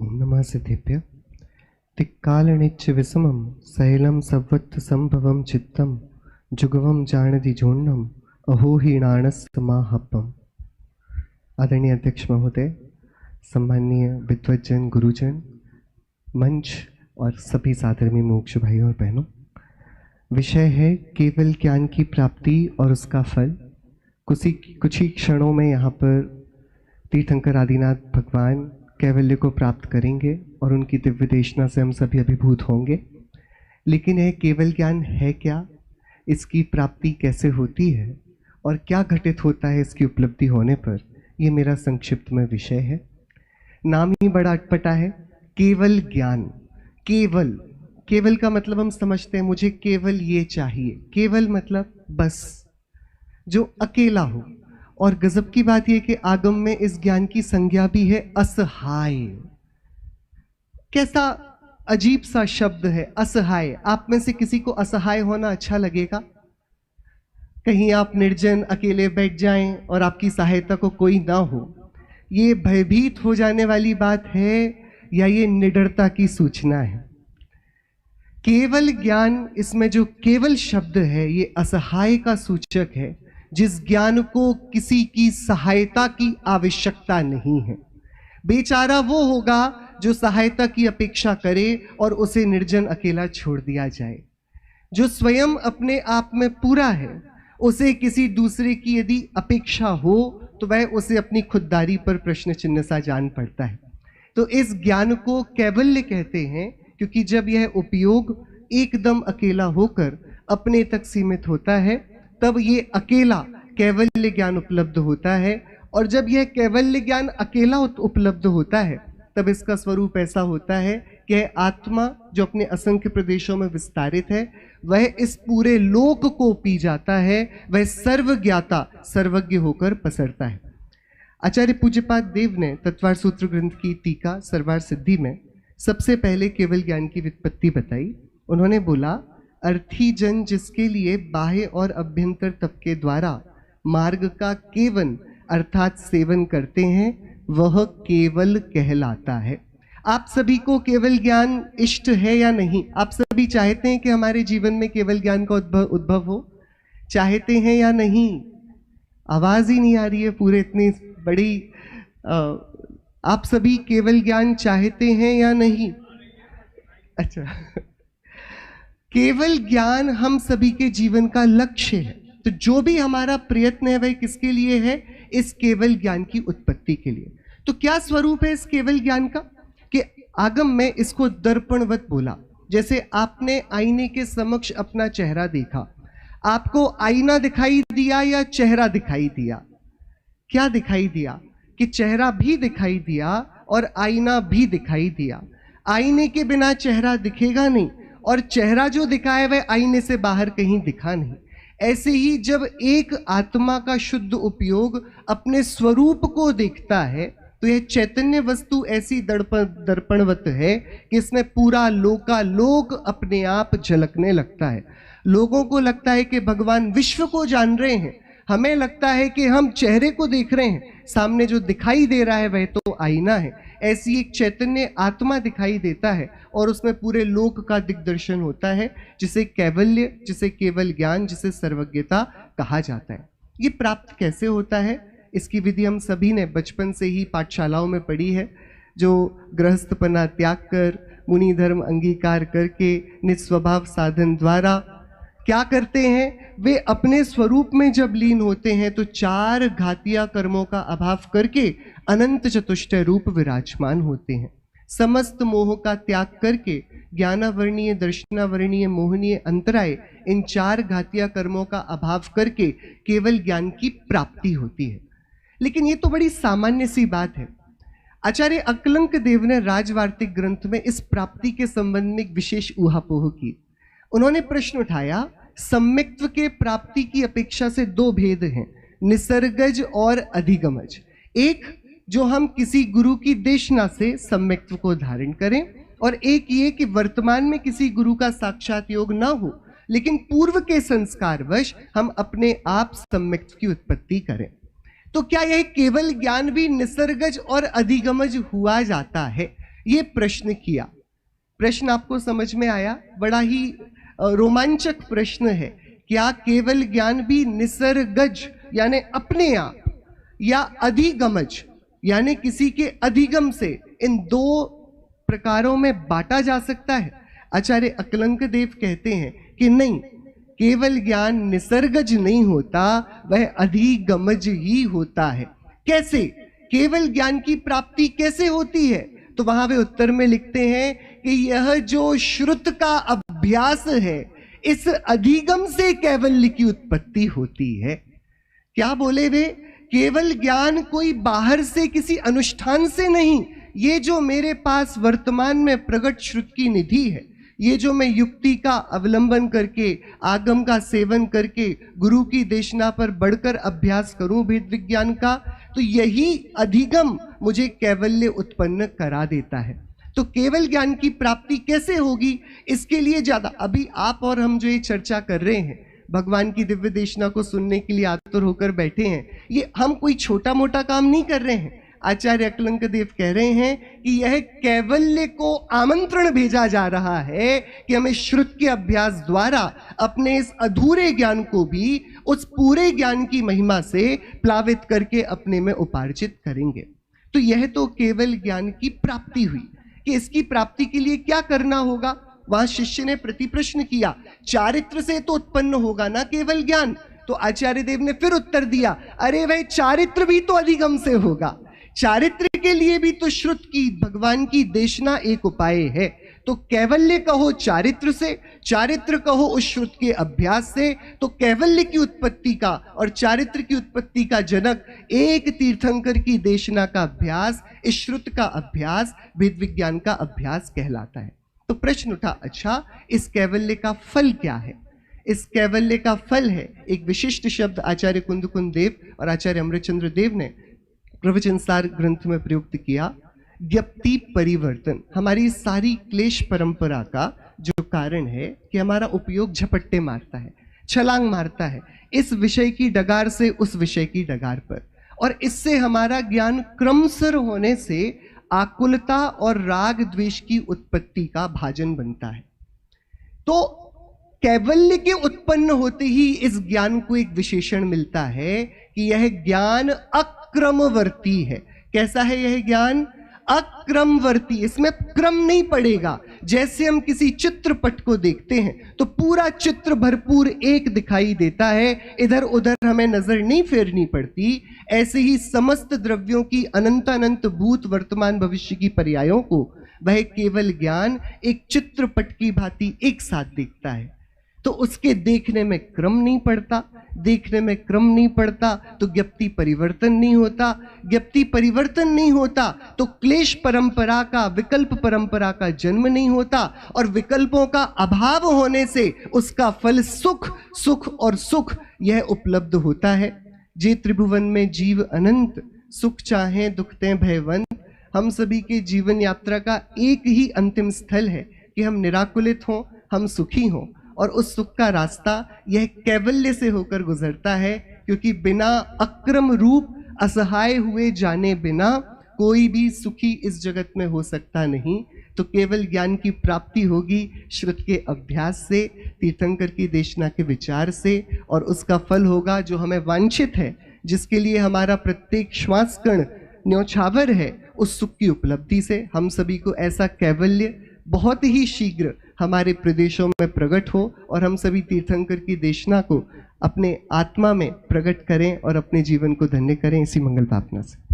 ओम नमः सिद्धेभ्य। तिक्कालनिच्च विषमं शैलं सवत्थ संभवं चित्तं जुगवं जानति जोन्नम अहो हीणाणस्य माहप्पम। आदरणीय अध्यक्ष महोदय, सम्माननीय विद्वज्जन, गुरुजन, मंच और सभी साधर्मी मोक्ष भाइयों और बहनों, विषय है केवल ज्ञान की प्राप्ति और उसका फल। कुछ ही क्षणों में यहाँ पर तीर्थंकर आदिनाथ भगवान कैवल्य को प्राप्त करेंगे और उनकी दिव्य देशना से हम सभी अभिभूत होंगे। लेकिन यह केवल ज्ञान है क्या, इसकी प्राप्ति कैसे होती है और क्या घटित होता है इसकी उपलब्धि होने पर, ये मेरा संक्षिप्त में विषय है। नाम ही बड़ा अटपटा है, केवल ज्ञान। केवल का मतलब हम समझते हैं, मुझे केवल ये चाहिए। केवल मतलब बस, जो अकेला हो। और गजब की बात यह कि आगम में इस ज्ञान की संज्ञा भी है असहाय। कैसा अजीब सा शब्द है असहाय। आप में से किसी को असहाय होना अच्छा लगेगा? कहीं आप निर्जन अकेले बैठ जाएं और आपकी सहायता को कोई ना हो, ये भयभीत हो जाने वाली बात है या ये निडरता की सूचना है? केवल ज्ञान, इसमें जो केवल शब्द है ये असहाय का सूचक है, जिस ज्ञान को किसी की सहायता की आवश्यकता नहीं है। बेचारा वो होगा जो सहायता की अपेक्षा करे और उसे निर्जन अकेला छोड़ दिया जाए। जो स्वयं अपने आप में पूरा है, उसे किसी दूसरे की यदि अपेक्षा हो तो वह उसे अपनी खुददारी पर प्रश्न चिन्ह सा जान पड़ता है। तो इस ज्ञान को कैवल्य कहते हैं, क्योंकि जब यह उपयोग एकदम अकेला होकर अपने तक सीमित होता है, तब ये अकेला कैवल्य ज्ञान उपलब्ध होता है। और जब यह कैवल्य ज्ञान अकेला उपलब्ध होता है, तब इसका स्वरूप ऐसा होता है कि आत्मा जो अपने असंख्य प्रदेशों में विस्तारित है, वह इस पूरे लोक को पी जाता है। वह सर्वज्ञाता सर्वज्ञ होकर पसरता है। आचार्य पूज्यपाद देव ने तत्वार सूत्र ग्रंथ की टीका सर्वार सिद्धि में सबसे पहले केवल ज्ञान की व्युत्पत्ति बताई। उन्होंने बोला, अर्थी जन जिसके लिए बाह्य और अभ्यंतर तप के द्वारा मार्ग का केवन अर्थात सेवन करते हैं, वह केवल कहलाता है। आप सभी को केवल ज्ञान इष्ट है या नहीं? आप सभी चाहते हैं कि हमारे जीवन में केवल ज्ञान का उद्भव हो? चाहते हैं या नहीं? आवाज ही नहीं आ रही है पूरे इतनी बड़ी। आप सभी केवल ज्ञान चाहते हैं या नहीं? अच्छा, केवल ज्ञान हम सभी के जीवन का लक्ष्य है। तो जो भी हमारा प्रयत्न है वह किसके लिए है? इस केवल ज्ञान की उत्पत्ति के लिए। तो क्या स्वरूप है इस केवल ज्ञान का? कि आगम में इसको दर्पणवत बोला। जैसे आपने आईने के समक्ष अपना चेहरा देखा, आपको आईना दिखाई दिया या चेहरा दिखाई दिया? क्या दिखाई दिया? कि चेहरा भी दिखाई दिया और आईना भी दिखाई दिया। आईने के बिना चेहरा दिखेगा नहीं, और चेहरा जो दिखा है वह आईने से बाहर कहीं दिखा नहीं। ऐसे ही जब एक आत्मा का शुद्ध उपयोग अपने स्वरूप को देखता है, तो यह चैतन्य वस्तु ऐसी दर्पणवत है कि इसमें पूरा लोकालोक अपने आप झलकने लगता है। लोगों को लगता है कि भगवान विश्व को जान रहे हैं, हमें लगता है कि हम चेहरे को देख रहे हैं, सामने जो दिखाई दे रहा है वह तो आईना है। ऐसी एक चैतन्य आत्मा दिखाई देता है और उसमें पूरे लोक का दिग्दर्शन होता है, जिसे कैवल्य, जिसे केवल ज्ञान, जिसे सर्वज्ञता कहा जाता है। ये प्राप्त कैसे होता है? इसकी विधि हम सभी ने बचपन से ही पाठशालाओं में पढ़ी है। जो गृहस्थपना त्याग कर मुनि धर्म अंगीकार करके निस्वभाव साधन द्वारा क्या करते हैं, वे अपने स्वरूप में जब लीन होते हैं तो चार घातिया कर्मों का अभाव करके अनंत चतुष्टय रूप विराजमान होते हैं। समस्त मोह का त्याग करके ज्ञानावर्णीय, दर्शनावर्णीय, मोहनीय, अंतराय, इन चार घातिया कर्मों का अभाव करके केवल ज्ञान की प्राप्ति होती है। लेकिन ये तो बड़ी सामान्य सी बात है। आचार्य अकलंक देव ने राजवार्तिक ग्रंथ में इस प्राप्ति के संबंध में एक विशेष ऊहापोह की। उन्होंने प्रश्न उठाया, सम्यक्त्व के प्राप्ति की अपेक्षा से दो भेद हैं, निसर्गज और अधिगमज। एक, जो हम किसी गुरु की देशना से सम्यक्त्व को धारण करें, और एक ये कि वर्तमान में किसी गुरु का साक्षात योग ना हो, लेकिन पूर्व के संस्कारवश हम अपने आप सम्यक्त्व की उत्पत्ति करें। तो क्या यह केवल ज्ञान भी निसर्गज और अधिगमज हुआ जाता है? ये प्रश्न किया। प्रश्न आपको समझ में आया? बड़ा ही रोमांचक प्रश्न है। क्या केवल ज्ञान भी निसर्गज यानी अपने आप, या अधिगमज यानी किसी के अधिगम से, इन दो प्रकारों में बांटा जा सकता है? आचार्य अकलंक देव कहते हैं कि नहीं, केवल ज्ञान निसर्गज नहीं होता, वह अधिगमज ही होता है। कैसे? केवल ज्ञान की प्राप्ति कैसे होती है? तो वहां वे उत्तर में लिखते हैं कि यह जो श्रुत का अभ्यास है, इस अधिगम से कैवल्य की उत्पत्ति होती है। क्या बोले वे? केवल ज्ञान कोई बाहर से किसी अनुष्ठान से नहीं, ये जो मेरे पास वर्तमान में प्रकट श्रुत की निधि है, ये जो मैं युक्ति का अवलंबन करके, आगम का सेवन करके, गुरु की देशना पर बढ़कर अभ्यास करूं भेद विज्ञान का, तो यही अधिगम मुझे कैवल्य उत्पन्न करा देता है। तो केवल ज्ञान की प्राप्ति कैसे होगी? इसके लिए ज्यादा अभी आप और हम जो ये चर्चा कर रहे हैं, भगवान की दिव्य देशना को सुनने के लिए आतुर होकर बैठे हैं, ये हम कोई छोटा मोटा काम नहीं कर रहे हैं। आचार्य अकलंक देव कह रहे हैं कि यह कैवल्य को आमंत्रण भेजा जा रहा है कि हमें श्रुत के अभ्यास द्वारा अपने इस अधूरे ज्ञान को भी उस पूरे ज्ञान की महिमा से प्लावित करके अपने में उपार्जित करेंगे। तो यह तो केवल ज्ञान की प्राप्ति हुई कि इसकी प्राप्ति के लिए क्या करना होगा। वहां शिष्य ने प्रति प्रश्न किया, चारित्र से तो उत्पन्न होगा ना केवल ज्ञान? तो आचार्य देव ने फिर उत्तर दिया, अरे वह चारित्र भी तो अधिगम से होगा। चारित्र के लिए भी तो श्रुत की, भगवान की देशना एक उपाय है। तो कैवल्य कहो चारित्र से, चारित्र कहो उस श्रुत के अभ्यास से, तो कैवल्य की उत्पत्ति का और चारित्र की उत्पत्ति का जनक एक तीर्थंकर की देशना का अभ्यास, इस श्रुत का अभ्यास, वेद विज्ञान का अभ्यास कहलाता है। तो प्रश्न उठा, अच्छा इस कैवल्य का फल क्या है? इस कैवल्य का फल है एक विशिष्ट शब्द आचार्य कुंदकुंद देव और आचार्य अमृतचंद्र देव ने प्रवचन सार ग्रंथ में प्रयुक्त किया, ज्ञप्ति परिवर्तन। हमारी सारी क्लेश परंपरा का जो कारण है कि हमारा उपयोग झपट्टे मारता है, छलांग मारता है, इस विषय की डगार से उस विषय की डगार पर, और इससे हमारा ज्ञान क्रमशः होने से आकुलता और राग द्वेष की उत्पत्ति का भाजन बनता है। तो कैवल्य के उत्पन्न होते ही इस ज्ञान को एक विशेषण मिलता है कि यह ज्ञान अक्रमवर्ती है। कैसा है यह ज्ञान? अक्रमवर्ती, इसमें क्रम नहीं पड़ेगा। जैसे हम किसी चित्रपट को देखते हैं तो पूरा चित्र भरपूर एक दिखाई देता है, इधर उधर हमें नजर नहीं फेरनी पड़ती, ऐसे ही समस्त द्रव्यों की अनंत अनंत भूत वर्तमान भविष्य की पर्यायों को वह केवल ज्ञान एक चित्रपट की भांति एक साथ देखता है। तो उसके देखने में क्रम नहीं पड़ता, देखने में क्रम नहीं पड़ता तो ज्ञप्ति परिवर्तन नहीं होता, ज्ञप्ति परिवर्तन नहीं होता तो क्लेश परंपरा का, विकल्प परंपरा का जन्म नहीं होता, और विकल्पों का अभाव होने से उसका फल सुख, सुख और सुख यह उपलब्ध होता है। जे त्रिभुवन में जीव अनंत, सुख चाहे दुखते भयवंत। हम सभी के जीवन यात्रा का एक ही अंतिम स्थल है कि हम निराकुलित हों, हम सुखी हों, और उस सुख का रास्ता यह कैवल्य से होकर गुजरता है, क्योंकि बिना अक्रम रूप असहाय हुए जाने बिना कोई भी सुखी इस जगत में हो सकता नहीं। तो केवल ज्ञान की प्राप्ति होगी श्रुत के अभ्यास से, तीर्थंकर की देशना के विचार से, और उसका फल होगा जो हमें वांछित है, जिसके लिए हमारा प्रत्येक श्वास कण न्योछावर है, उस सुख की उपलब्धि से। हम सभी को ऐसा कैवल्य बहुत ही शीघ्र हमारे प्रदेशों में प्रकट हो और हम सभी तीर्थंकर की देशना को अपने आत्मा में प्रकट करें और अपने जीवन को धन्य करें, इसी मंगल प्रार्थना से।